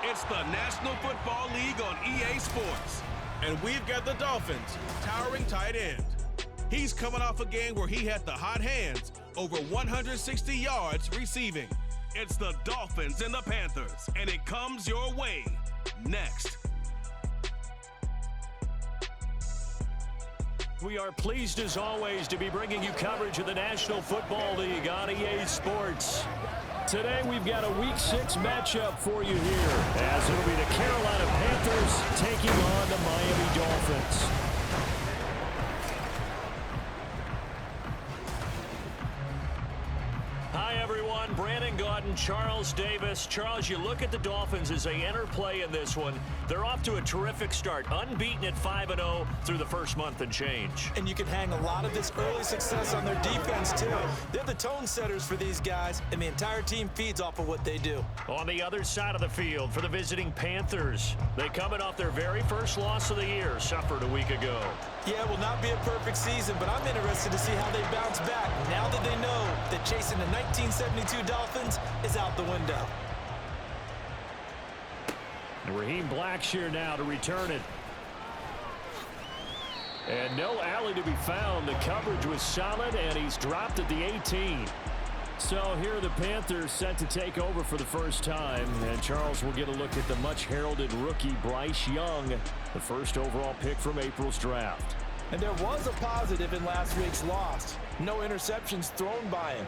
It's the National Football League on EA Sports. And we've got the Dolphins' towering tight end. He's coming off a game where he had the hot hands, over 160 yards receiving. It's the Dolphins and the Panthers, and it comes your way next. We are pleased as always to be bringing you coverage of the National Football League on EA Sports. Today we've got a Week 6 matchup for you here, as it'll be the Carolina Panthers taking on the Miami Dolphins. Hi everyone, Brandon Gaudin, Charles Davis. Charles, you look at the Dolphins as they enter play in this one. They're off to a terrific start, unbeaten at 5-0 through the first month and change. And you can hang a lot of this early success on their defense too. They're the tone setters for these guys, and the entire team feeds off of what they do. On the other side of the field for the visiting Panthers, they coming off their very first loss of the year, suffered a week ago. Yeah, it will not be a perfect season, but I'm interested to see how they bounce back now that they know that chasing the 1972 Dolphins is out the window. And Raheem Blackshear now to return it. And no alley to be found. The coverage was solid, and he's dropped at the 18. So here are the Panthers set to take over for the first time. And Charles will get a look at the much-heralded rookie Bryce Young, the first overall pick from April's draft. And there was a positive in last week's loss. No interceptions thrown by him.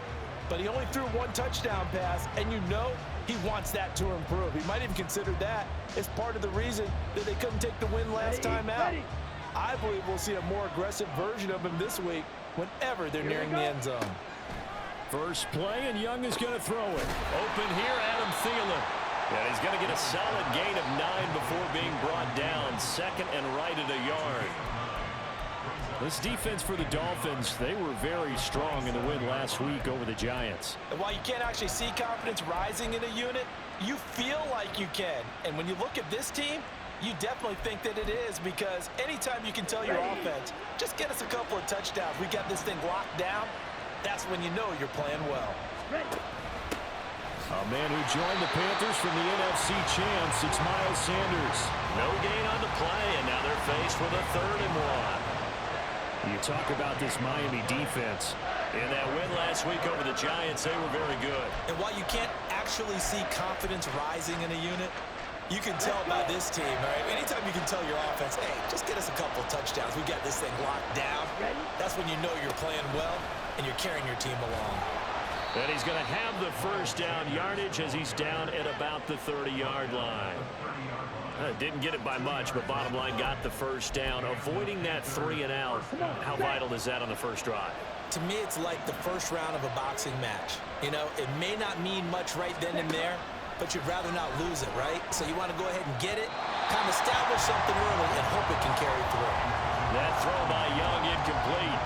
But he only threw one touchdown pass, and you know he wants that to improve. He might even consider that as part of the reason that they couldn't take the win last time out. I believe we'll see a more aggressive version of him this week whenever they're nearing the end zone. First play, and Young is going to throw it. Open here, Adam Thielen. And he's going to get a solid gain of 9 before being brought down. Second and right at a yard. This defense for the Dolphins, they were very strong in the win last week over the Giants. And while you can't actually see confidence rising in a unit, you feel like you can. And when you look at this team, you definitely think that it is, because anytime you can tell your offense, just get us a couple of touchdowns, we got this thing locked down, that's when you know you're playing well. A man who joined the Panthers from the NFC champs, it's Miles Sanders. No gain on the play, and now they're faced with a 3rd and 1. You talk about this Miami defense. In that win last week over the Giants, they were very good. And while you can't actually see confidence rising in a unit, you can tell by this team, all right? Anytime you can tell your offense, hey, just get us a couple of touchdowns, we got this thing locked down, that's when you know you're playing well and you're carrying your team along. And he's going to have the first down yardage as he's down at about the 30-yard line. Didn't get it by much, but bottom line got the first down, avoiding that 3 and out. How vital is that on the first drive? To me, it's like the first round of a boxing match. You know, it may not mean much right then and there, but you'd rather not lose it, right? So you want to go ahead and get it, kind of establish something early, and hope it can carry through. That throw by Young incomplete.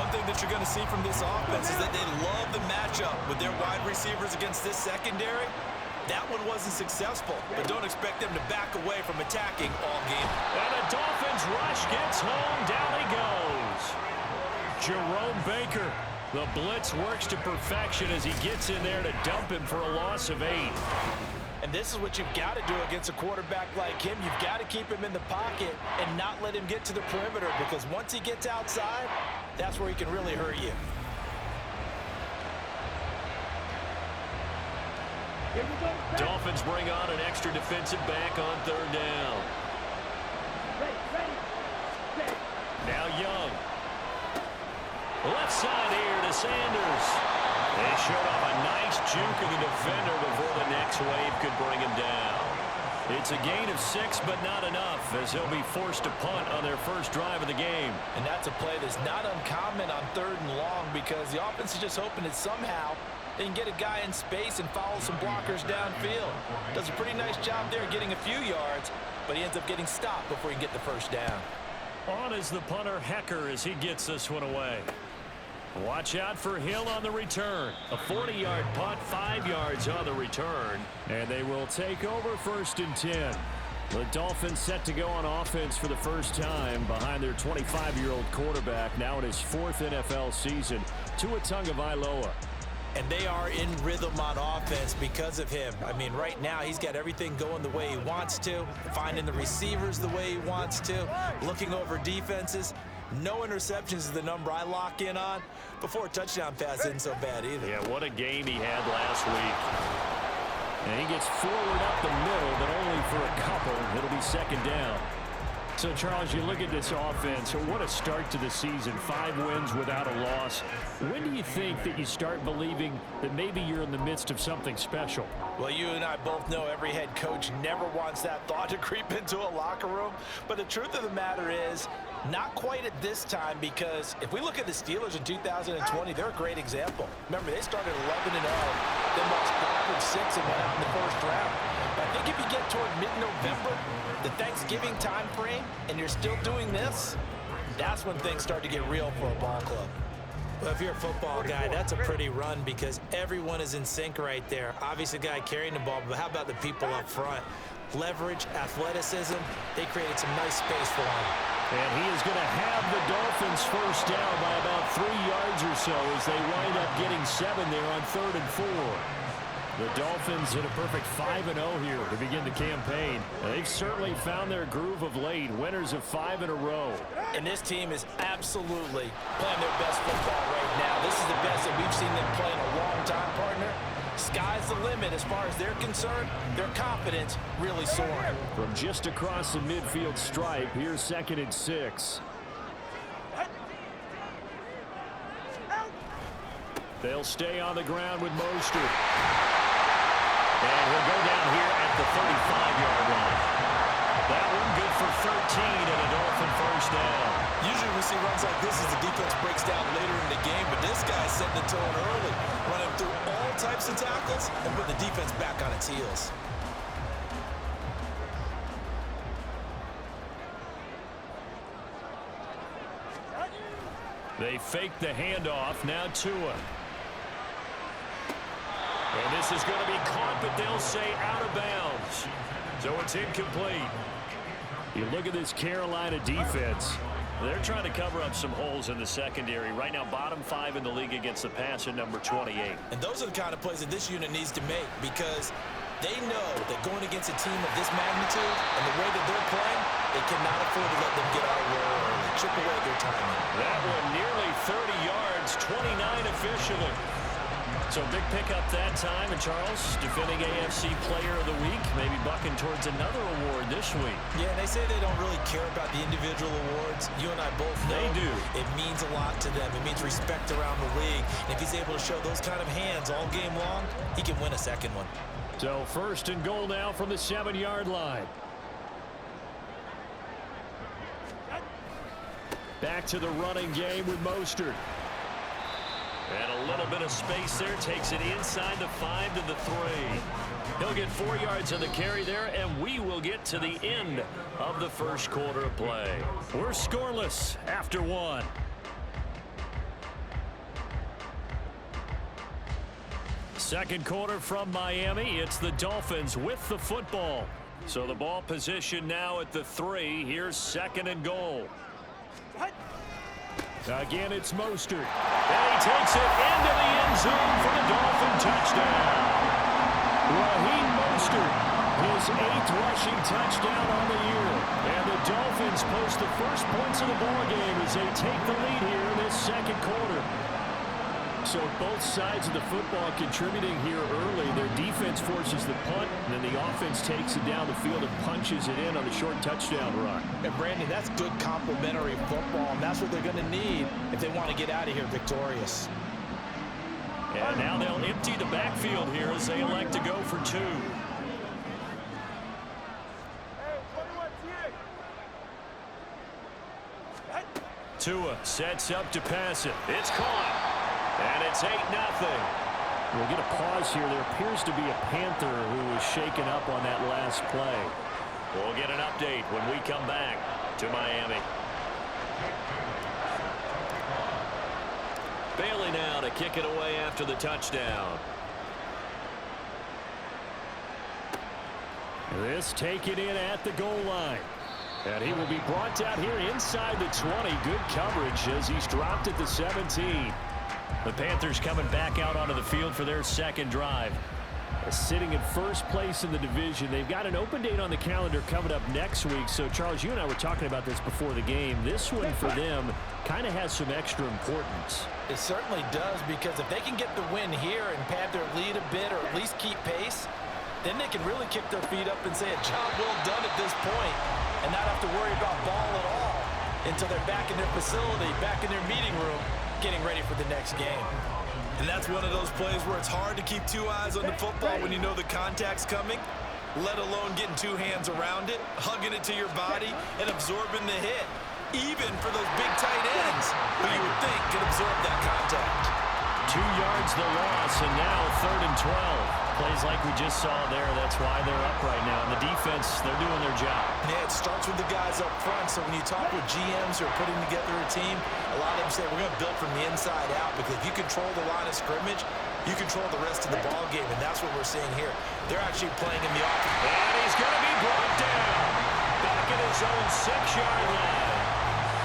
One thing that you're going to see from this offense is that they love the matchup with their wide receivers against this secondary. That one wasn't successful, but don't expect them to back away from attacking all game. And the Dolphins rush gets home. Down he goes. Jerome Baker. The blitz works to perfection as he gets in there to dump him for a loss of 8. And this is what you've got to do against a quarterback like him. You've got to keep him in the pocket and not let him get to the perimeter, because once he gets outside, that's where he can really hurt you. Dolphins bring on an extra defensive back on 3rd down. Now Young. Left side here to Sanders. They showed off a nice juke of the defender before the next wave could bring him down. It's a gain of 6, but not enough, as they'll be forced to punt on their first drive of the game. And that's a play that's not uncommon on 3rd and long, because the offense is just hoping that somehow they can get a guy in space and follow some blockers downfield. Does a pretty nice job there getting a few yards, but he ends up getting stopped before he can get the first down. On is the punter Hecker as he gets this one away. Watch out for Hill on the return. A 40-yard punt, 5 yards on the return. And they will take over 1st and 10. The Dolphins set to go on offense for the first time behind their 25-year-old quarterback, now in his 4th NFL season, Tua Tagovailoa. And they are in rhythm on offense because of him. I mean, right now, he's got everything going the way he wants to, finding the receivers the way he wants to, looking over defenses. No interceptions is the number I lock in on. Before a touchdown pass isn't so bad either. Yeah, what a game he had last week. And he gets forward up the middle, but only for a couple. It'll be second down. So, Charles, you look at this offense, what a start to the season. 5 wins without a loss. When do you think that you start believing that maybe you're in the midst of something special? Well, you and I both know every head coach never wants that thought to creep into a locker room. But the truth of the matter is, not quite at this time, because if we look at the Steelers in 2020, they're a great example. Remember, they started 11-0, then lost 5 and 6 and went out in the first round. But I think if you get toward mid-November, the Thanksgiving time frame, and you're still doing this, that's when things start to get real for a ball club. Well, if you're a football guy, that's a pretty run because everyone is in sync right there. Obviously, the guy carrying the ball, but how about the people up front? Leverage, athleticism, they created some nice space for him. And he is going to have the Dolphins first down by about 3 yards or so as they wind up getting 7 there on 3rd and 4. The Dolphins hit a perfect 5-0 here to begin the campaign. They've certainly found their groove of late, winners of 5 in a row. And this team is absolutely playing their best football right now. This is the best that we've seen them play in a long time, partner. Sky's the limit as far as they're concerned. Their confidence really soaring. From just across the midfield stripe, here's 2nd and 6. They'll stay on the ground with Mostert. And he'll go down here at the 35-yard line. That one good for 13 and a Dolphin first down. Usually we see runs like this as the defense breaks down later in the game, but this guy's setting the tone early, running through all types of tackles and putting the defense back on its heels. They fake the handoff. Now Tua. And this is going to be caught, but they'll say out of bounds. So it's incomplete. You look at this Carolina defense. They're trying to cover up some holes in the secondary. Right now, bottom 5 in the league against the pass at number 28. And those are the kind of plays that this unit needs to make because they know that going against a team of this magnitude and the way that they're playing, they cannot afford to let them get out of roll early. Chip away their timing. That one nearly 30 yards, 29 officially. So big pickup that time. And Charles, defending AFC Player of the Week, maybe bucking towards another award this week. Yeah, they say they don't really care about the individual awards. You and I both know they do. It means a lot to them. It means respect around the league. And if he's able to show those kind of hands all game long, he can win a second one. So 1st and goal now from the 7-yard line. Back to the running game with Mostert. And a little bit of space there. Takes it inside the 5 to the 3. He'll get 4 yards on the carry there, and we will get to the end of the first quarter of play. We're scoreless after 1. Second quarter from Miami. It's the Dolphins with the football. So the ball position now at the 3. Here's 2nd and goal. Again, it's Mostert. And he takes it into the end zone for the Dolphin touchdown. Raheem Mostert, his 8th rushing touchdown on the year. And the Dolphins post the first points of the ballgame as they take the lead here in this second quarter. So both sides of the football contributing here early. Their defense forces the punt, and then the offense takes it down the field and punches it in on the short touchdown run. And Brandon, that's good complementary football, and that's what they're going to need if they want to get out of here victorious. And now they'll empty the backfield here as they elect to go for 2. Tua sets up to pass it. It's caught. And it's 8-0. We'll get a pause here. There appears to be a Panther who was shaken up on that last play. We'll get an update when we come back to Miami. Bailey now to kick it away after the touchdown. This taken in at the goal line. And he will be brought down here inside the 20. Good coverage as he's dropped at the 17. The Panthers coming back out onto the field for their second drive. Sitting in first place in the division. They've got an open date on the calendar coming up next week. So, Charles, you and I were talking about this before the game. This one for them kind of has some extra importance. It certainly does, because if they can get the win here and pad their lead a bit or at least keep pace, then they can really kick their feet up and say a job well done at this point and not have to worry about ball at all until they're back in their facility, back in their meeting room, getting ready for the next game. And that's one of those plays where it's hard to keep two eyes on the football when you know the contact's coming, let alone getting two hands around it, hugging it to your body, and absorbing the hit, even for those big tight ends who you would think could absorb that contact. 2 yards the loss, and now 3rd and 12. Plays like we just saw there. That's why they're up right now. And the defense, they're doing their job. Yeah, it starts with the guys up front. So when you talk with GMs who are putting together a team, a lot of them say we're going to build from the inside out, because if you control the line of scrimmage, you control the rest of the ball game, and that's what we're seeing here. They're actually playing in the offense. And he's going to be brought down back at his own 6-yard line.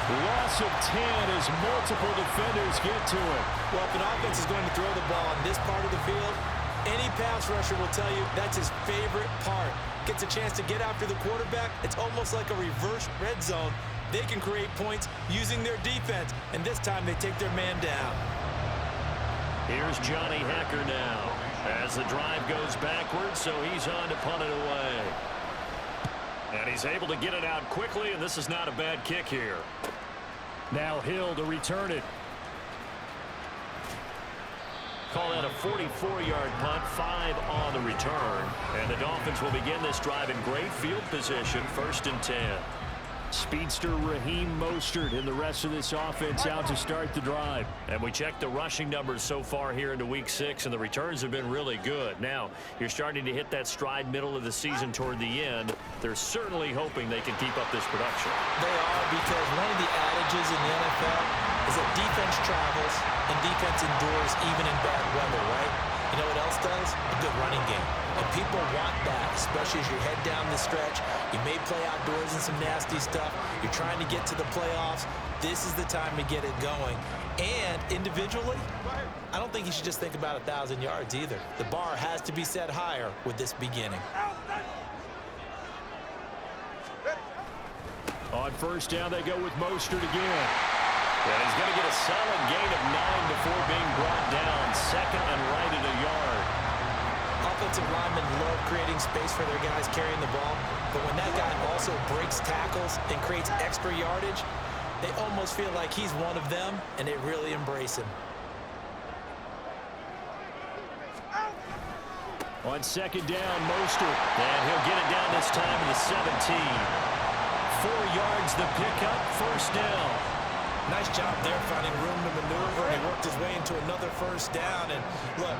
Loss of 10 as multiple defenders get to it. Well, if an offense is going to throw the ball on this part of the field, any pass rusher will tell you that's his favorite part. Gets a chance to get after the quarterback. It's almost like a reverse red zone. They can create points using their defense, and this time they take their man down. Here's Johnny Hacker now as the drive goes backwards, so he's on to punt it away. And he's able to get it out quickly, and this is not a bad kick here. Now Hill to return it. Call that a 44-yard punt, 5 on the return. And the Dolphins will begin this drive in great field position, 1st and 10. Speedster Raheem Mostert and the rest of this offense out to start the drive. And we checked the rushing numbers so far here into Week 6, and the returns have been really good. Now, you're starting to hit that stride middle of the season toward the end. They're certainly hoping they can keep up this production. They are, because one of the adages in the NFL is that defense travels and defense endures even in bad weather, right? You know what else does? A good running game. And people want that, especially as you head down the stretch. You may play outdoors in some nasty stuff. You're trying to get to the playoffs. This is the time to get it going. And individually, I don't think you should just think about 1,000 yards either. The bar has to be set higher with this beginning. On 1st down, they go with Mostert again. And he's going to get a solid gain of 9 before being brought down. 2nd and right at a yard. Offensive linemen love creating space for their guys carrying the ball, but when that guy also breaks tackles and creates extra yardage, they almost feel like he's one of them, and they really embrace him. On 2nd down, Mostert. And he'll get it down this time to the 17. 4 yards the pickup, 1st down. Nice job there finding room to maneuver, and he worked his way into another 1st down. And look,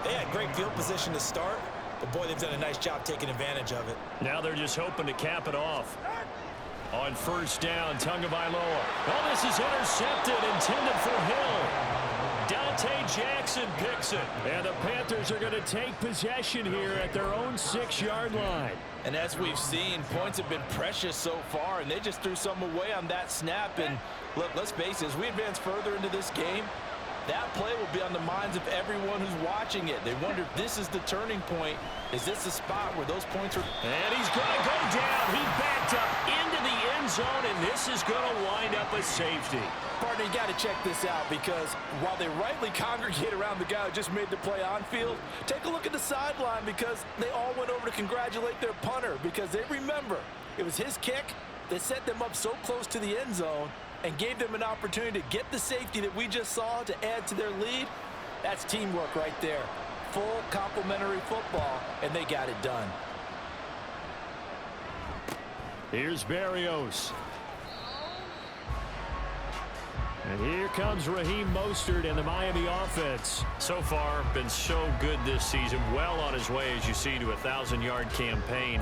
they had great field position to start, but boy, they've done a nice job taking advantage of it. Now they're just hoping to cap it off. On 1st down, Tagovailoa. Oh, this is intercepted, intended for Hill. Dante Jackson picks it. And the Panthers are going to take possession here at their own 6-yard line. And as we've seen, points have been precious so far, and they just threw some away on that snap. And look, let's face it, as we advance further into this game, that play will be on the minds of everyone who's watching it. They wonder if this is the turning point. Is this the spot where those points are? And he's going to go down. He backed up into the end zone, and this is going to wind up a safety. Partner, you got to check this out, because while they rightly congregate around the guy who just made the play on field, take a look at the sideline, because they all went over to congratulate their punter, because they remember it was his kick that set them up so close to the end zone and gave them an opportunity to get the safety that we just saw to add to their lead. That's teamwork right there. Full complementary football, and they got it done. Here's Berrios. And here comes Raheem Mostert and the Miami offense. So far, been so good this season. Well on his way, as you see, to a 1,000-yard campaign.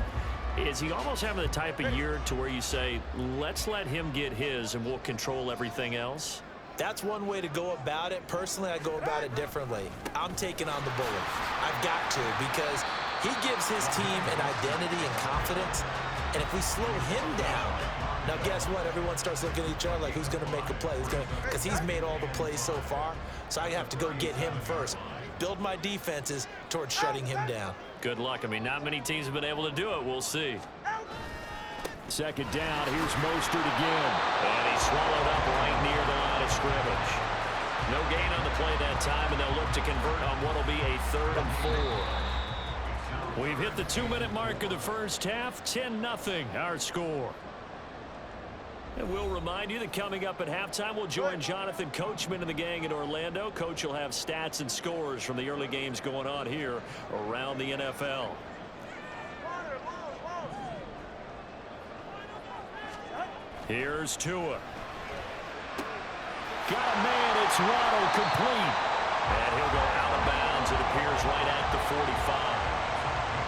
Is he almost having the type of year to where you say, let's let him get his and we'll control everything else? That's one way to go about it. Personally, I go about it differently. I'm taking on the bully. I've got to, because he gives his team an identity and confidence, And if we slow him down, now guess what? Everyone starts looking at each other like, who's going to make a play? Because he's made all the plays so far, so I have to go get him first. Build my defenses towards shutting him down. Good luck. I mean, not many teams have been able to do it. We'll see. Second down. Here's Mostert again. And he swallowed up right near the line of scrimmage. No gain on the play that time, and they'll look to convert on what will be a 3rd and 4. We've hit the 2-minute mark of the first half. 10-0 our score. And we'll remind you that coming up at halftime, we'll join Jonathan Coachman and the gang in Orlando. Coach will have stats and scores from the early games going on here around the NFL. Here's Tua. Got a man. It's Waddle, complete. And he'll go out of bounds. It appears right at the 45.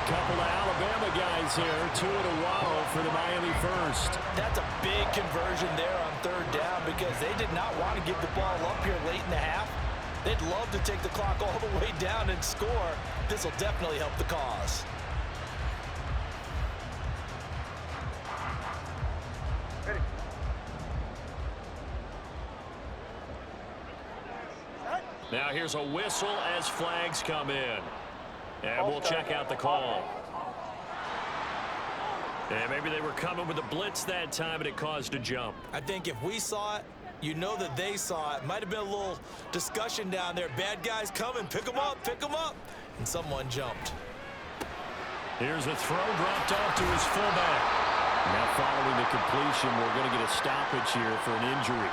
Couple of Alabama guys here. Tua to Waddle for the Miami first. That's a big conversion there on 3rd down because they did not want to give the ball up here late in the half. They'd love to take the clock all the way down and score. This will definitely help the cause. Now here's a whistle as flags come in. And we'll check out the call. And maybe they were coming with a blitz that time and it caused a jump. I think if we saw it, you know that they saw it. Might have been a little discussion down there. Bad guys coming. Pick them up. Pick them up. And someone jumped. Here's a throw dropped off to his fullback. Now following the completion, we're going to get a stoppage here for an injury.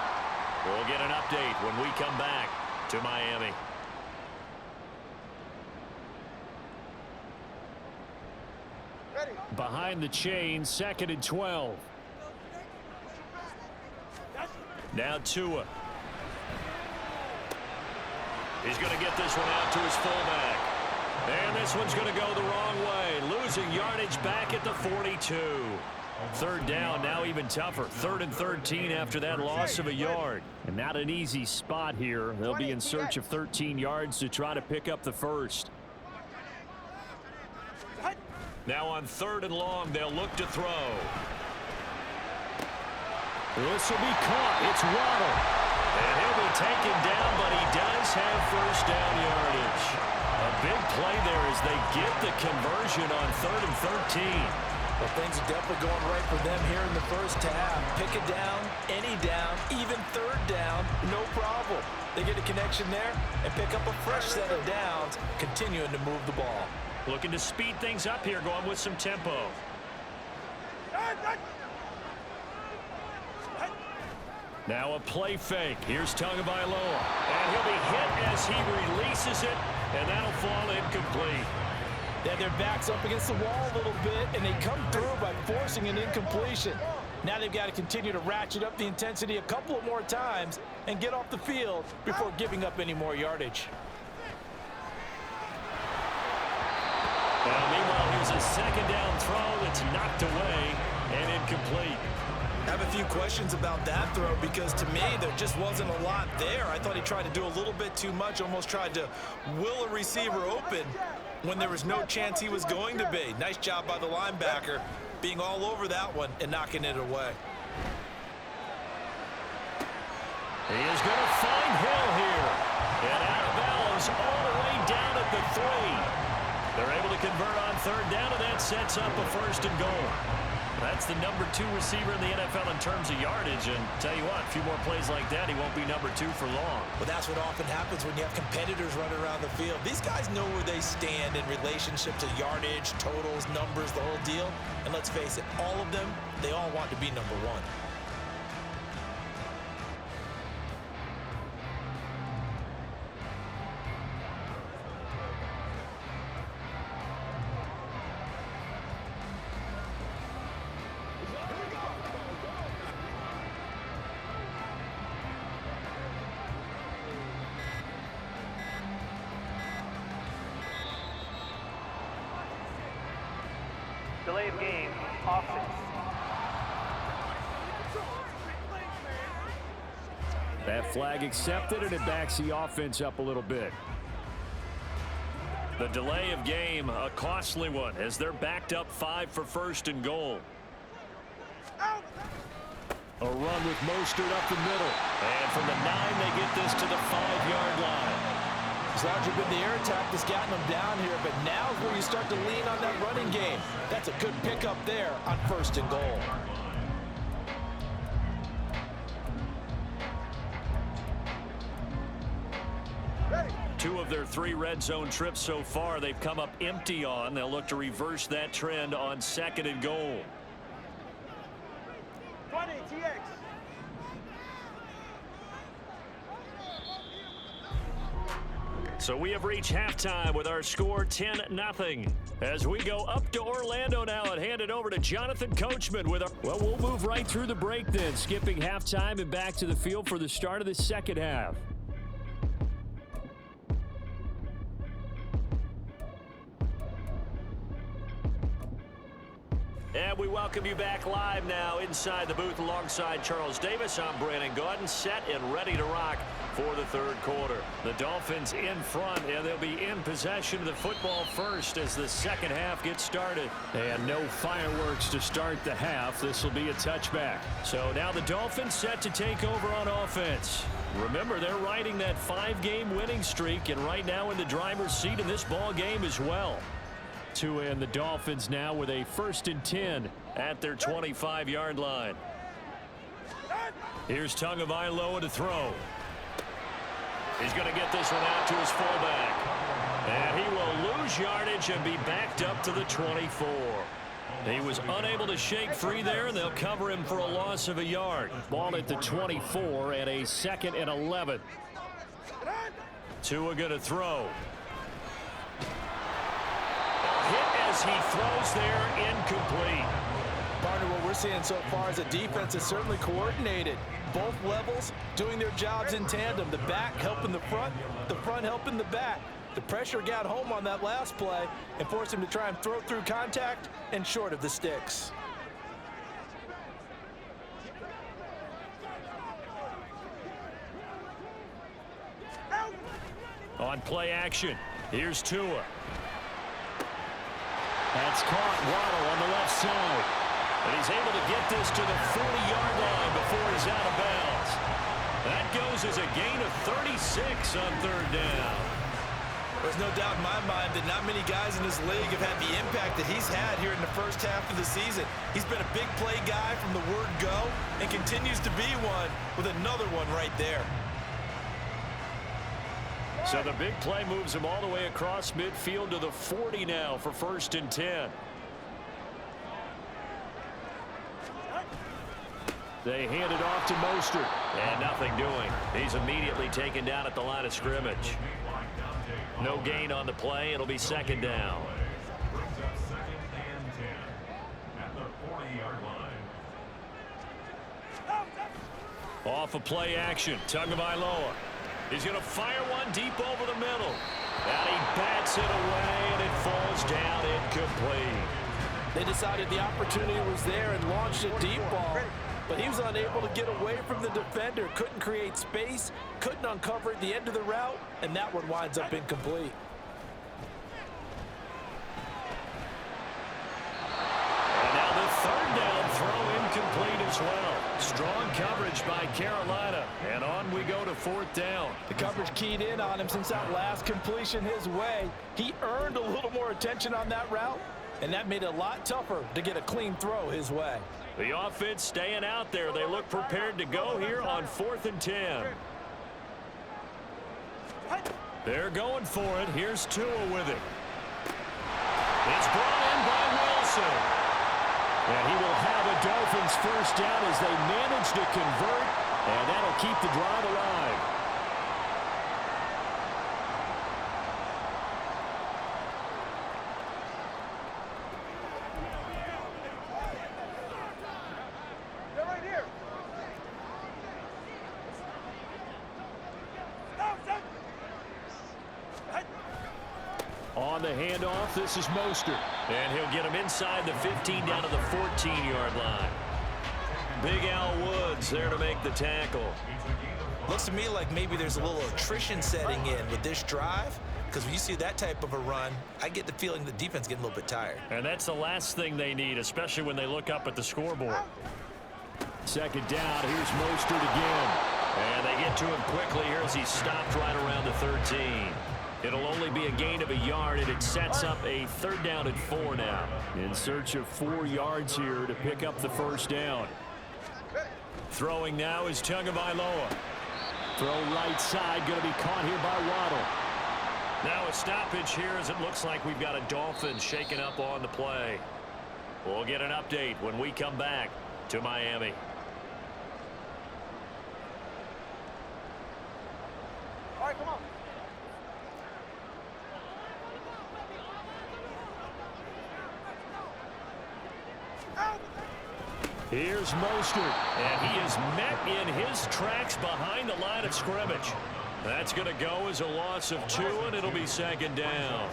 We'll get an update when we come back to Miami. Behind the chain, 2nd and 12. Now Tua. He's going to get this one out to his fullback. And this one's going to go the wrong way. Losing yardage back at the 42. 3rd down, now even tougher. 3rd and 13 after that loss of a yard. And not an easy spot here. They'll be in search of 13 yards to try to pick up the first. Now on 3rd and long, they'll look to throw. This will be caught. It's Waddle. And he'll be taken down, but he does have first down yardage. A big play there as they get the conversion on 3rd and 13. Well, things are definitely going right for them here in the first half. Pick a down, any down, even 3rd down, no problem. They get a connection there and pick up a fresh set of downs, continuing to move the ball. Looking to speed things up here, going with some tempo. Now a play fake. Here's Tagovailoa. And he'll be hit as he releases it, and that'll fall incomplete. They have their backs up against the wall a little bit, and they come through by forcing an incompletion. Now they've got to continue to ratchet up the intensity a couple of more times and get off the field before giving up any more yardage. Well, meanwhile, here's a 2nd down throw that's knocked away and incomplete. I have a few questions about that throw because to me there just wasn't a lot there. I thought he tried to do a little bit too much, almost tried to will a receiver open when there was no chance he was going to be. Nice job by the linebacker being all over that one and knocking it away. He is going to find Hill here. And out of bounds all the way down at the 3. They're able to convert on 3rd down, and that sets up a 1st and goal. That's the number 2 receiver in the NFL in terms of yardage. And tell you what, a few more plays like that, he won't be number 2 for long. Well, that's what often happens when you have competitors running around the field. These guys know where they stand in relationship to yardage, totals, numbers, the whole deal. And let's face it, all of them, they all want to be number 1. Delay of game, offense. That flag accepted, and it backs the offense up a little bit. The delay of game, a costly one, as they're backed up 5 for 1st and goal. A run with Mostert up the middle. And from the 9, they get this to the 5-yard line. It's largely been the air attack that's gotten them down here, but now is where you start to lean on that running game. That's a good pickup there on 1st and goal. Two of their 3 red zone trips so far, they've come up empty on. They'll look to reverse that trend on 2nd and goal. 20, TX. So we have reached halftime with our score 10-0. As we go up to Orlando now and hand it over to Jonathan Coachman with our... Well, we'll move right through the break then, skipping halftime and back to the field for the start of the second half. And we welcome you back live now inside the booth alongside Charles Davis. I'm Brandon Gaudin, set and ready to rock for the 3rd quarter. The Dolphins in front, and they'll be in possession of the football first as the second half gets started. And no fireworks to start the half. This will be a touchback. So now the Dolphins set to take over on offense. Remember, they're riding that 5-game winning streak, and right now in the driver's seat in this ball game as well. And the Dolphins now with a 1st and 10 at their 25-yard line. Here's Tagovailoa to throw. He's going to get this one out to his fullback. And he will lose yardage and be backed up to the 24. He was unable to shake free there, and they'll cover him for a loss of a yard. Ball at the 24 and a 2nd and 11. Tua going to throw. Hit as he throws there, incomplete. Partner, what we're seeing so far is a defense is certainly coordinated. Both levels doing their jobs in tandem. The back helping the front helping the back. The pressure got home on that last play and forced him to try and throw through contact and short of the sticks. On play action, here's Tua. That's caught. Waddle on the left side. And he's able to get this to the 40-yard line before he's out of bounds. That goes as a gain of 36 on 3rd down. There's no doubt in my mind that not many guys in this league have had the impact that he's had here in the first half of the season. He's been a big play guy from the word go and continues to be one with another one right there. So the big play moves him all the way across midfield to the 40 now for 1st and 10. They hand it off to Mostert. And nothing doing. He's immediately taken down at the line of scrimmage. No gain on the play. It'll be 2nd down. Off of play action. Tagovailoa. He's going to fire one deep over the middle. And he bats it away, and it falls down incomplete. They decided the opportunity was there and launched a deep ball, but he was unable to get away from the defender. Couldn't create space, couldn't uncover at the end of the route, and that one winds up incomplete. And now the 3rd down throw incomplete as well. Strong coverage by Carolina, and on we go to 4th down. The coverage keyed in on him since that last completion his way. He earned a little more attention on that route, and that made it a lot tougher to get a clean throw his way. The offense staying out there. They look prepared to go here on 4th and 10. They're going for it. Here's Tua with it. It's brought in by Wilson. And he will have a Dolphins 1st down as they manage to convert, and that'll keep the drive alive. They're right here. On the handoff, this is Mostert. And he'll get him inside the 15 down to the 14-yard line. Big Al Woods there to make the tackle. Looks to me like maybe there's a little attrition setting in with this drive, because when you see that type of a run, I get the feeling the defense getting a little bit tired. And that's the last thing they need, especially when they look up at the scoreboard. Second down, here's Mostert again. And they get to him quickly here as he's stopped right around the 13. It'll only be a gain of a yard, and it sets up a 3rd down and 4 now. In search of 4 yards here to pick up the first down. Throwing now is Tagovailoa. Throw right side, going to be caught here by Waddle. Now a stoppage here as it looks like we've got a Dolphin shaken up on the play. We'll get an update when we come back to Miami. All right, come on. Here's Mostert, and he is met in his tracks behind the line of scrimmage. That's going to go as a loss of 2, and it'll be 2nd down.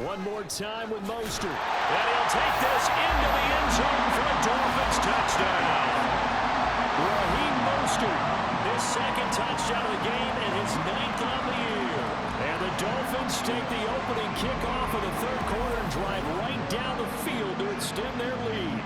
One more time with Mostert. And he'll take this into the end zone for a Dolphins touchdown. Raheem Mostert, his 2nd touchdown of the game and his 9th on the year. And the Dolphins take the opening kickoff of the 3rd quarter and drive right down the field to extend their lead.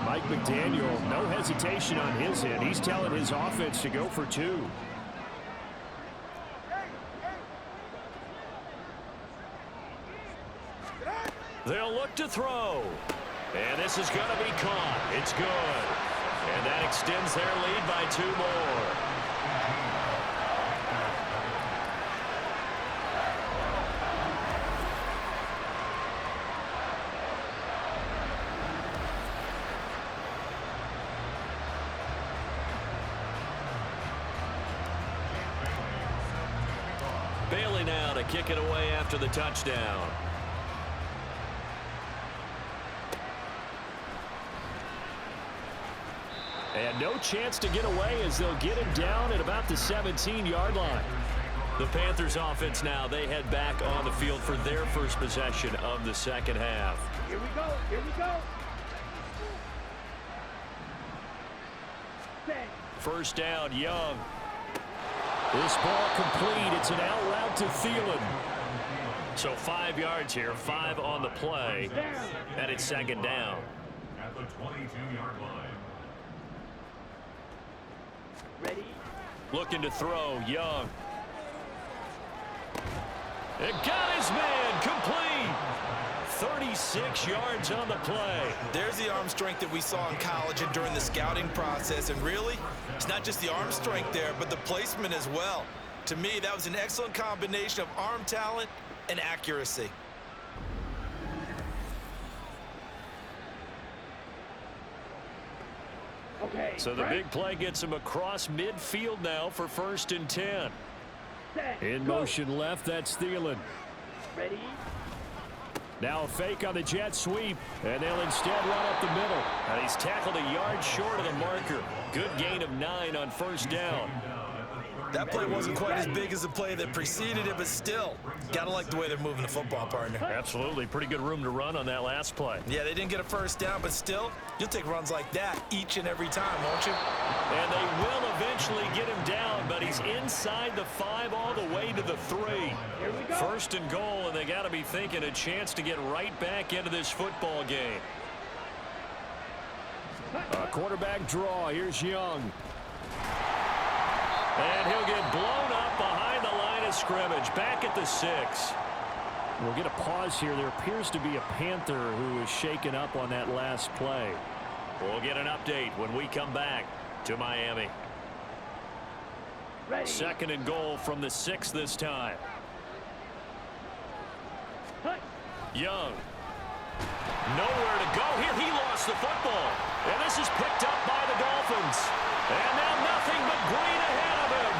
Mike McDaniel, no hesitation on his end. He's telling his offense to go for 2. They'll look to throw. And this is going to be caught. It's good. And that extends their lead by 2 more. Bailey now to kick it away after the touchdown. And no chance to get away as they'll get him down at about the 17-yard line. The Panthers offense now, they head back on the field for their first possession of the 2nd half. Here we go. Here we go. First down, Young. This ball complete. It's an out route to Thielen. So 5 yards here, 5 on the play. And it's 2nd down. At the 22-yard line. Ready? Looking to throw, Young. It got his man, complete. 36 yards on the play. There's the arm strength that we saw in college and during the scouting process. And really, it's not just the arm strength there, but the placement as well. To me, that was an excellent combination of arm talent and accuracy. Okay. So the big play gets him across midfield now for 1st and 10. In motion left, that's Thielen. Ready? Now a fake on the jet sweep, and they'll instead run up the middle. And he's tackled a yard short of the marker. Good gain of 9 on 1st down. That play wasn't quite as big as the play that preceded it, but still, gotta like the way they're moving the football, partner. Absolutely. Pretty good room to run on that last play. Yeah, they didn't get a 1st down, but still, you'll take runs like that each and every time, won't you? And they will eventually get him down, but he's inside the 5 all the way to the 3. Here we go. 1st and goal, and they got to be thinking a chance to get right back into this football game. A quarterback draw. Here's Young. And he'll get blown up behind the line of scrimmage, back at the 6. We'll get a pause here. There appears to be a Panther who is shaken up on that last play. We'll get an update when we come back to Miami. Ready. 2nd and goal from the 6 this time. Young. Nowhere to go here. He lost the football. And this is picked up by the Dolphins. And now nothing but green ahead of him.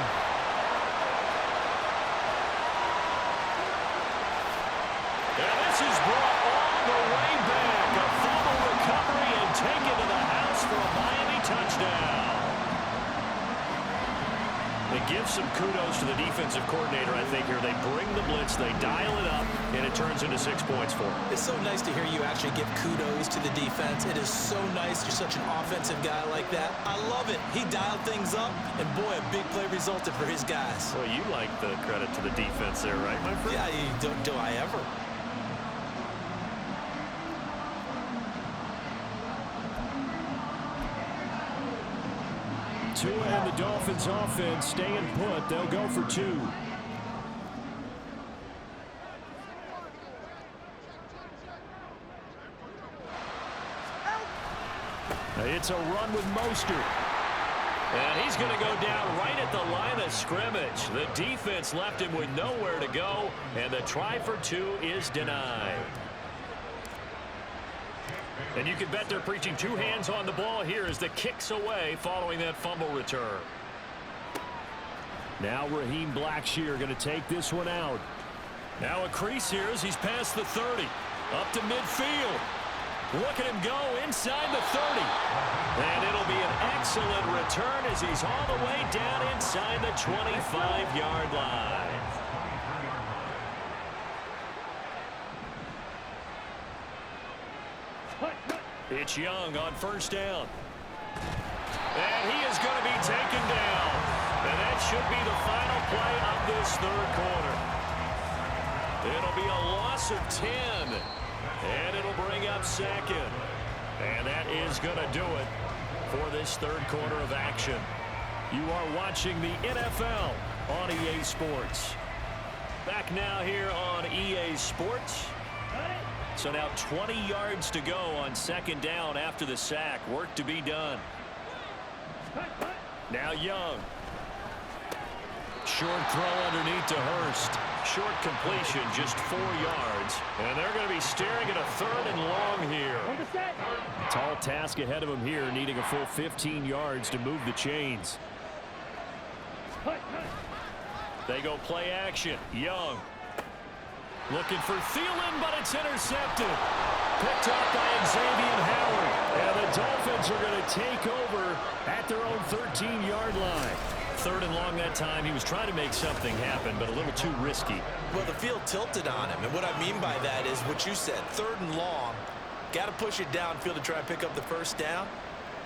And this is brought all the way back. A fumble recovery and taken to the house for a Miami touchdown. They give some kudos to the defensive coordinator, I think, here. They bring the blitz, they dial it up, and it turns into 6 points for them. It's so nice to hear you actually give kudos to the defense. It is so nice. You're such an offensive guy like that. I love it. He dialed things up, and boy, a big play resulted for his guys. Well, you like the credit to the defense there, right, my friend? Yeah, do I ever? Tua and the Dolphins offense staying put. They'll go for 2. It's a run with Mostert. And he's going to go down right at the line of scrimmage. The defense left him with nowhere to go, and the try for 2 is denied. And you can bet they're preaching 2 hands on the ball here as the kick's away following that fumble return. Now Raheem Blackshear going to take this one out. Now a crease here as he's past the 30. Up to midfield. Look at him go inside the 30. And it'll be an excellent return as he's all the way down inside the 25-yard line. It's Young on first down. And he is going to be taken down. And that should be the final play of this third quarter. It'll be a loss of 10. And it'll bring up second. And that is going to do it for this third quarter of action. You are watching the NFL on EA Sports. Back now here on EA Sports. So now 20 yards to go on second down after the sack. Work to be done. Now Young. Short throw underneath to Hurst. Short completion, just 4 yards. And they're going to be staring at a 3rd and long here. Tall task ahead of them here, needing a full 15 yards to move the chains. They go play action. Young. Looking for Thielen, but it's intercepted. Picked up by Xavier Howard. And the Dolphins are going to take over at their own 13-yard line. 3rd and long that time. He was trying to make something happen, but a little too risky. Well, the field tilted on him, and what I mean by that is what you said, 3rd and long. Got to push it downfield to try and pick up the first down.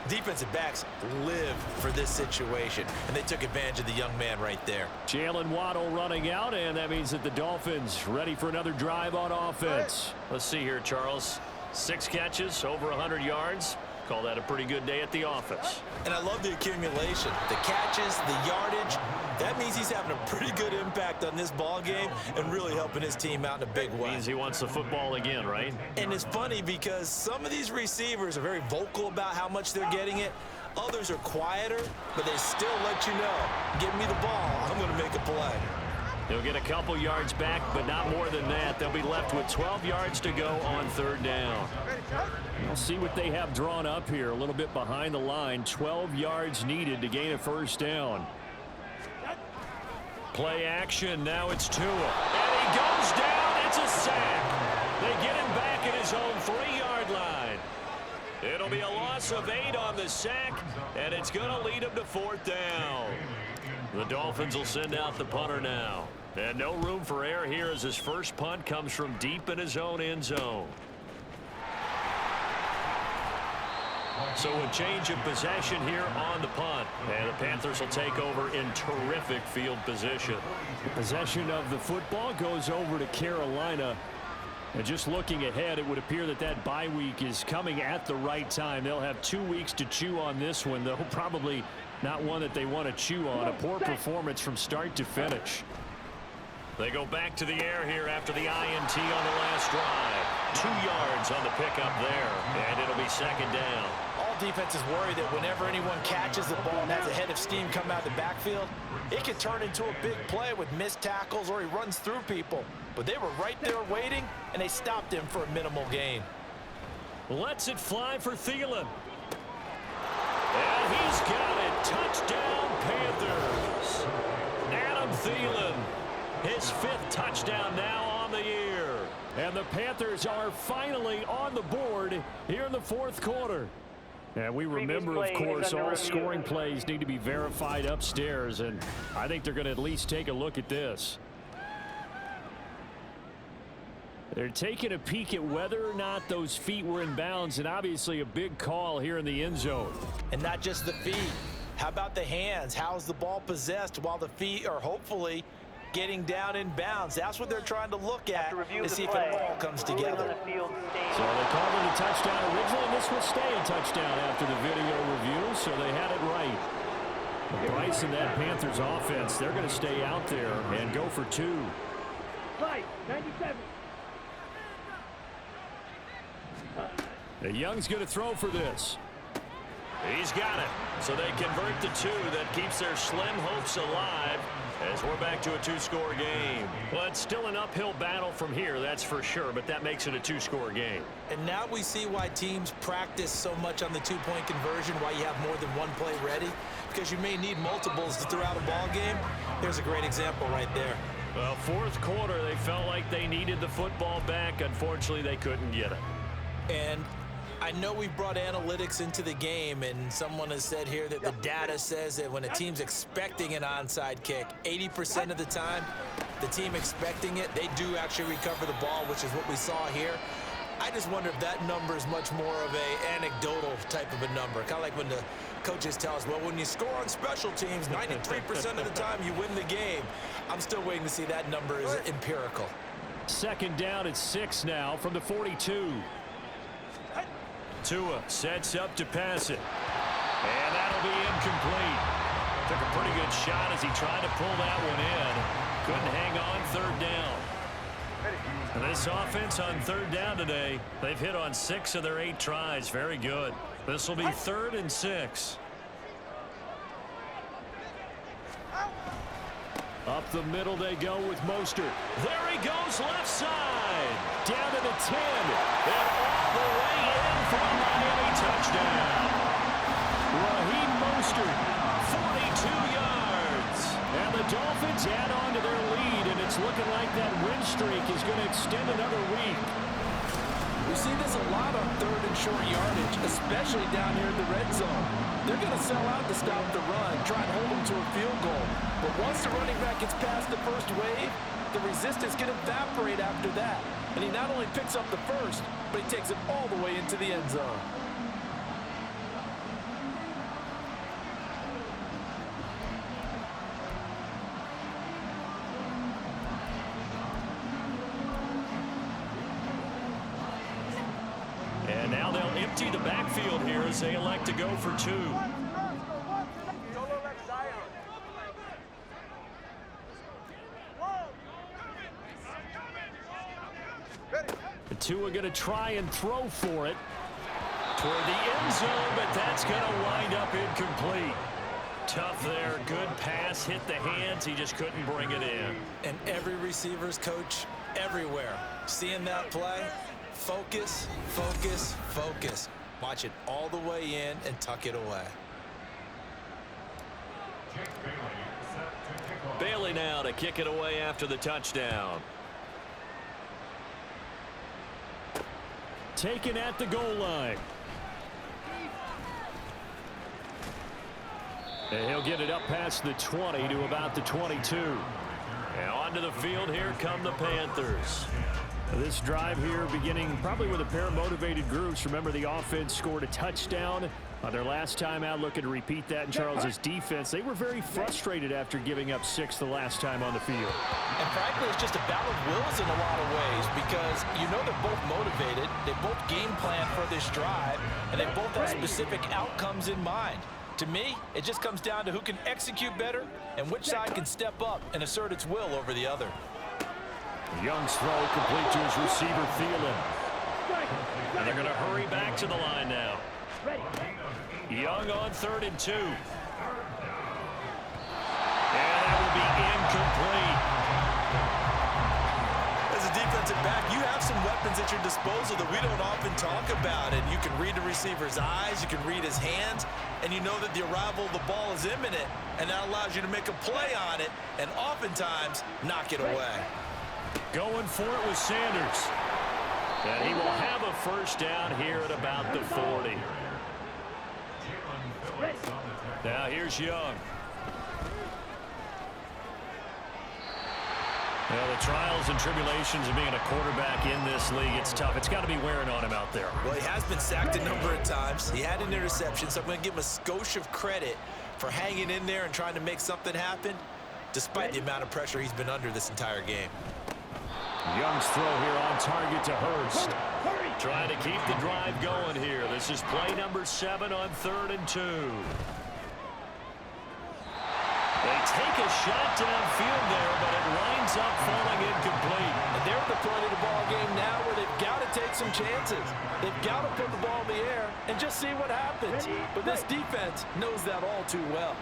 Defensive backs live for this situation, and they took advantage of the young man right there. Jalen Waddle running out, and that means that the Dolphins ready for another drive on offense. Let's see here, Charles. 6 catches, over 100 yards. Call that a pretty good day at the office. And I love the accumulation, the catches, the yardage. That means he's having a pretty good impact on this ball game and really helping his team out in a big way. Means he wants the football again, right? And it's funny because some of these receivers are very vocal about how much they're getting it. Others are quieter, but they still let you know, give me the ball, I'm going to make a play. They'll get a couple yards back, but not more than that. They'll be left with 12 yards to go on 3rd down. We'll see what they have drawn up here. A little bit behind the line. 12 yards needed to gain a first down. Play action. Now it's Tua. And he goes down. It's a sack. They get him back at his own 3-yard line. It'll be a loss of 8 on the sack, and it's going to lead him to 4th down. The Dolphins will send out the punter now. And no room for error here as his first punt comes from deep in his own end zone. So a change of possession here on the punt. And the Panthers will take over in terrific field position. The possession of the football goes over to Carolina. And just looking ahead, it would appear that that bye week is coming at the right time. They'll have 2 weeks to chew on this one, though probably not one that they want to chew on. A poor performance from start to finish. They go back to the air here after the INT on the last drive. 2 yards on the pickup there, and it'll be 2nd down. All defenses worry that whenever anyone catches the ball and has a head of steam come out of the backfield, it can turn into a big play with missed tackles or he runs through people. But they were right there waiting, and they stopped him for a minimal gain. Lets it fly for Thielen. And he's got it. Touchdown, Panthers. Adam Thielen, his 5th touchdown now on the year. And the Panthers are finally on the board here in the 4th quarter. And we remember, of course, all scoring plays need to be verified upstairs, and I think they're going to at least take a look at this. They're taking a peek at whether or not those feet were in bounds, and obviously a big call here in the end zone. And not just the feet. How about the hands? How's the ball possessed while the feet are hopefully getting down in bounds? That's what they're trying to look at to see if it all comes together. So they called it a touchdown originally, and this will stay a touchdown after the video review, so they had it right. Bryce and that Panthers offense, they're going to stay out there and go for 2. Slide, 97. Young's going to throw for this. He's got it. So they convert the 2. That keeps their slim hopes alive as we're back to a 2-score game. Well, it's still an uphill battle from here, that's for sure, but that makes it a 2-score game. And now we see why teams practice so much on the 2-point conversion, why you have more than one play ready, because you may need multiples to throw out a ball game. Here's a great example right there. Well, fourth quarter, they felt like they needed the football back. Unfortunately, they couldn't get it. And I know we brought analytics into the game, and someone has said here that the data says that when a team's expecting an onside kick, 80% of the time, the team expecting it, they do actually recover the ball, which is what we saw here. I just wonder if that number is much more of a anecdotal type of a number. Kind of like when the coaches tell us, well, when you score on special teams, 93% of the time you win the game. I'm still waiting to see that number is empirical. Second down at 6 now from the 42. Tua sets up to pass it. And that'll be incomplete. Took a pretty good shot as he tried to pull that one in. Couldn't hang on third down. And this offense on third down today, they've hit on 6 of their 8 tries. Very good. This will be 3rd and 6. Up the middle they go with Mostert. There he goes left side. Down to the 10. And all the way in for a Miami touchdown. Raheem Mostert, 42 yards. And the Dolphins add on to their lead, and it's looking like that win streak is going to extend another week. We see this a lot on 3rd and short yardage, especially down here in the red zone. They're going to sell out to stop the run, try and hold them to a field goal. But once the running back gets past the first wave, the resistance can evaporate after that. And he not only picks up the first, but he takes it all the way into the end zone. And now they'll empty the backfield here as they elect to go for 2. Tua going to try and throw for it toward the end zone, but that's going to wind up incomplete. Tough there. Good pass. Hit the hands. He just couldn't bring it in. And every receiver's coach everywhere, seeing that play, focus, focus, focus. Watch it all the way in and tuck it away. Bailey now to kick it away after the touchdown. Taken at the goal line. And he'll get it up past the 20 to about the 22. And onto the field, here come the Panthers. This drive here beginning probably with a pair of motivated groups. Remember, the offense scored a touchdown on their last time out. Looking to repeat that in Charles's defense. They were very frustrated after giving up 6 the last time on the field. And frankly, it's just a battle of wills in a lot of ways, because you know they're both motivated. They both game plan for this drive, and they both have specific outcomes in mind. To me, it just comes down to who can execute better and which side can step up and assert its will over the other. Young's throw complete to his receiver, Thielen. And they're going to hurry back to the line now. Young on 3rd and 2. And that will be incomplete. As a defensive back, you have some weapons at your disposal that we don't often talk about. And you can read the receiver's eyes, you can read his hands, and you know that the arrival of the ball is imminent, and that allows you to make a play on it and oftentimes knock it away. Going for it with Sanders. And he will have a first down here at about the 40. Now here's Young. Well, the trials and tribulations of being a quarterback in this league, it's tough. It's got to be wearing on him out there. Well, he has been sacked a number of times. He had an interception, so I'm going to give him a skosh of credit for hanging in there and trying to make something happen, despite the amount of pressure he's been under this entire game. Young's throw here on target to Hurst. Trying to keep the drive going here. This is play number 7 on 3rd and 2. They take a shot downfield there, but it winds up falling incomplete. And they're at the point of the ball game now where they've got to take some chances. They've got to put the ball in the air and just see what happens. But this defense knows that all too well.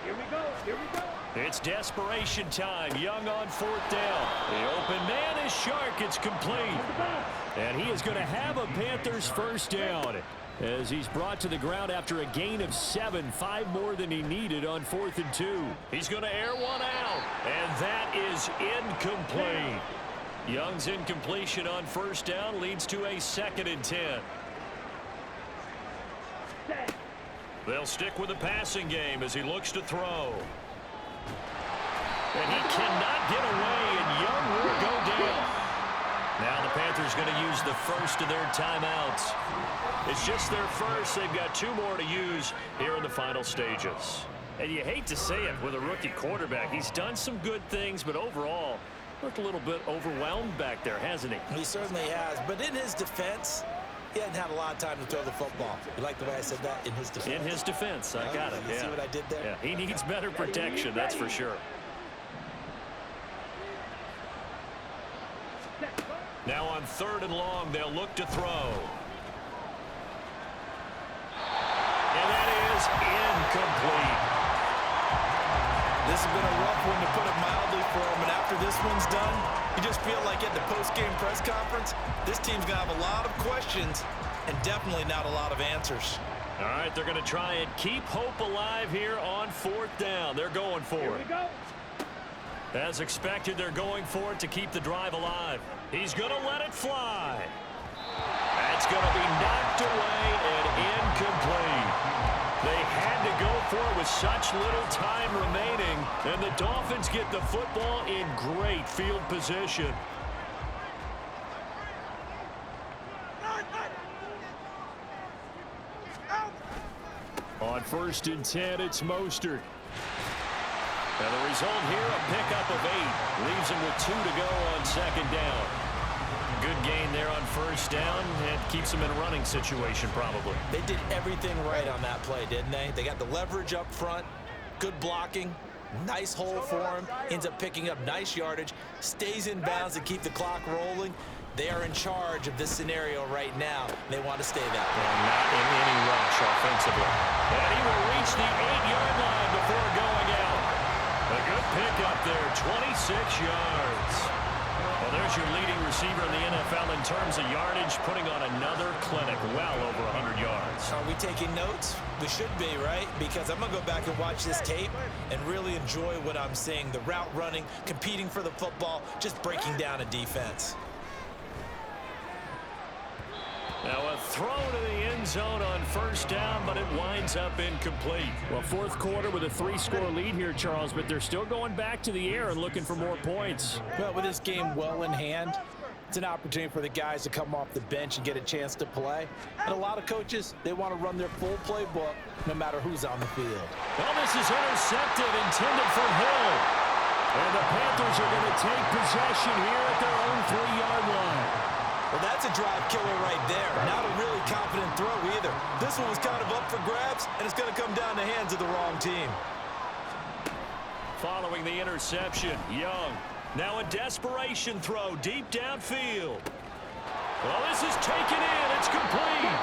Here we go. Here we go. It's desperation time. Young on 4th down. The open man is Shark. It's complete. And he is going to have a Panthers first down as he's brought to the ground after a gain of 7, 5 more than he needed on 4th and 2. He's going to air one out, and that is incomplete. Young's incompletion on 1st down leads to a 2nd and 10. They'll stick with the passing game as he looks to throw. And he cannot get away, and Young will go down. Now the Panthers going to use the first of their timeouts. It's just their first. They've got 2 more to use here in the final stages. And you hate to say it with a rookie quarterback. He's done some good things, but overall, looked a little bit overwhelmed back there, hasn't he? He certainly has. But in his defense, he hadn't had a lot of time to throw the football. You like the way I said that? In his defense. In his defense. I got it. You see what I did there? Yeah, he needs better protection, that's for sure. Now on 3rd and long, they'll look to throw. And that is incomplete. This has been a rough one, to put it mildly, for him. And after this one's done, you just feel like at the post-game press conference, this team's going to have a lot of questions and definitely not a lot of answers. All right, they're going to try and keep hope alive here on 4th down. They're going for Here it. we go. As expected, they're going for it to keep the drive alive. He's going to let it fly. That's going to be knocked away and incomplete. They had to go for it with such little time remaining, and the Dolphins get the football in great field position. On 1st and 10, it's Mostert. And the result here, a pickup of 8. Leaves him with 2 to go on 2nd down. Good gain there on 1st down, and keeps him in a running situation probably. They did everything right on that play, didn't they? They got the leverage up front, good blocking, nice hole for him, ends up picking up nice yardage, stays in bounds to keep the clock rolling. They are in charge of this scenario right now. They want to stay that way. And not in any rush offensively. And he will reach the 8-yard line before going out. A good pickup there, 26 yards. Well, there's your leading receiver in the NFL in terms of yardage, putting on another clinic, well over 100 yards. Are we taking notes? We should be, right? Because I'm going to go back and watch this tape and really enjoy what I'm seeing. The route running, competing for the football, just breaking down a defense. Now a throw to the end zone on 1st down, but it winds up incomplete. Well, 4th quarter with a 3-score lead here, Charles, but they're still going back to the air and looking for more points. Well, with this game well in hand, it's an opportunity for the guys to come off the bench and get a chance to play. And a lot of coaches, they want to run their full playbook no matter who's on the field. Well, this is intercepted, intended for Hill. And the Panthers are going to take possession here at their own 3-yard line. Well, that's a drive killer right there. Not a really confident throw either. This one was kind of up for grabs, and it's going to come down the hands of the wrong team. Following the interception, Young. Now a desperation throw deep downfield. Well, this is taken in. It's complete.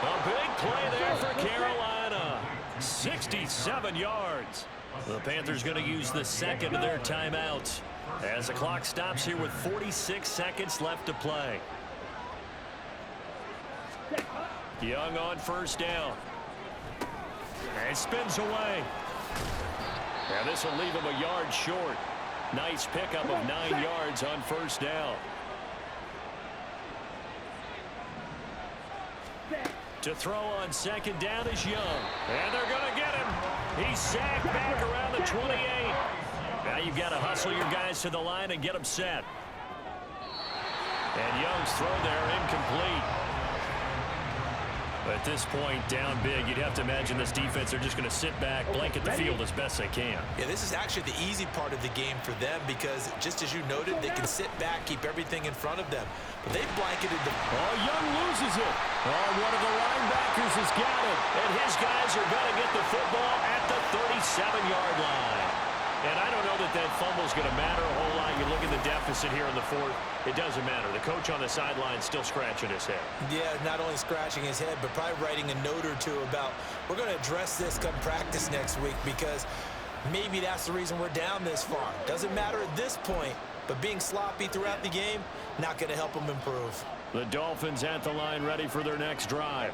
A big play there for Carolina. 67 yards. The Panthers going to use the 2nd of their timeouts as the clock stops here with 46 seconds left to play. Young on 1st down. And spins away. Now this will leave him a yard short. Nice pickup of 9 yards on 1st down. To throw on second down is Young. And they're going to get him. He's sacked back around the 28. Now you've got to hustle your guys to the line and get them set. And Young's throw there incomplete. At this point, down big, you'd have to imagine this defense are just going to sit back, blanket the field as best they can. Yeah, this is actually the easy part of the game for them because, just as you noted, they can sit back, keep everything in front of them. But they blanketed the... Oh, Young loses it. Oh, one of the linebackers has got it. And his guys are going to get the football at the 37-yard line. And I don't know that that fumble is going to matter a whole lot. You look at the deficit here in the fourth, it doesn't matter. The coach on the sideline still scratching his head. Yeah, not only scratching his head, but probably writing a note or two about, we're going to address this come practice next week because maybe that's the reason we're down this far. Doesn't matter at this point, but being sloppy throughout the game, not going to help them improve. The Dolphins at the line ready for their next drive.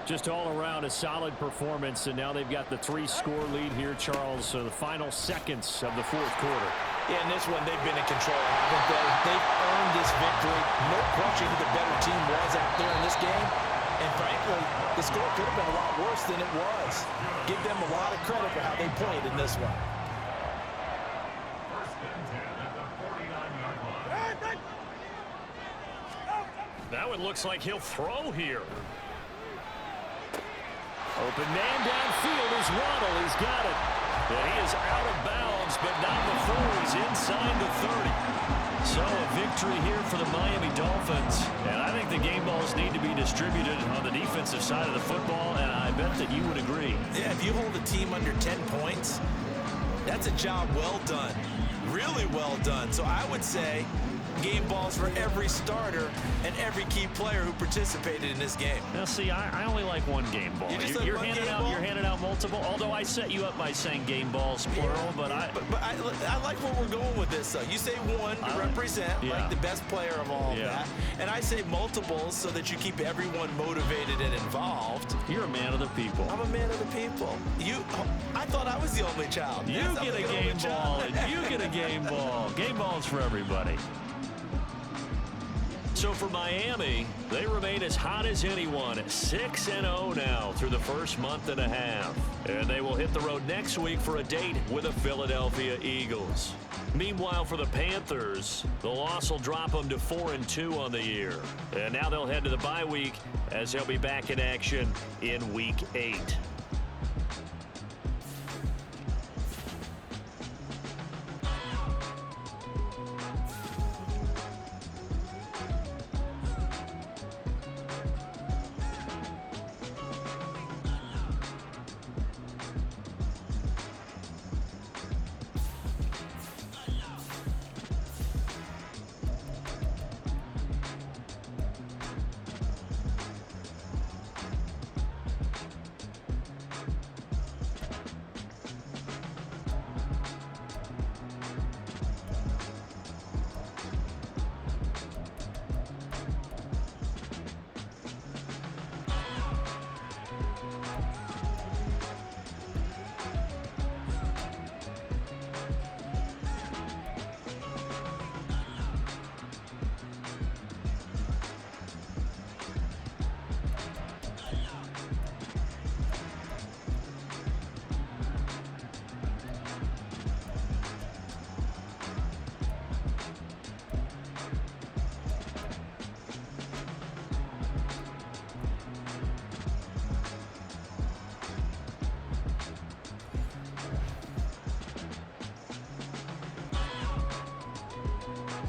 Just all around a solid performance, and now they've got the 3-score lead here, Charles. So the final seconds of the fourth quarter. Yeah, in this one, they've been in control, haven't they? They've earned this victory. No question who the better team was out there in this game. And frankly, the score could have been a lot worse than it was. Give them a lot of credit for how they played in this one. First and 10 at the 49-yard line. Now it looks like he'll throw here. Open man downfield is Waddle. He's got it. And he is out of bounds, but not before he's inside the 30. So a victory here for the Miami Dolphins. And I think the game balls need to be distributed on the defensive side of the football, and I bet that you would agree. Yeah, if you hold a team under 10 points, that's a job well done. Really well done. So I would say game balls for every starter and every key player who participated in this game. Now, see, I only like one game ball. You're handing out multiple. Although I set you up by saying game balls plural, but I like where we're going with this. You say one to represent like the best player of all of that, and I say multiples so that you keep everyone motivated and involved. You're a man of the people. I'm a man of the people. I thought I was the only child. You get a game ball, and you get a game ball. Game balls for everybody. So for Miami, they remain as hot as anyone, 6-0 now through the first month and a half. And they will hit the road next week for a date with the Philadelphia Eagles. Meanwhile, for the Panthers, the loss will drop them to 4-2 on the year. And now they'll head to the bye week as they'll be back in action in Week 8.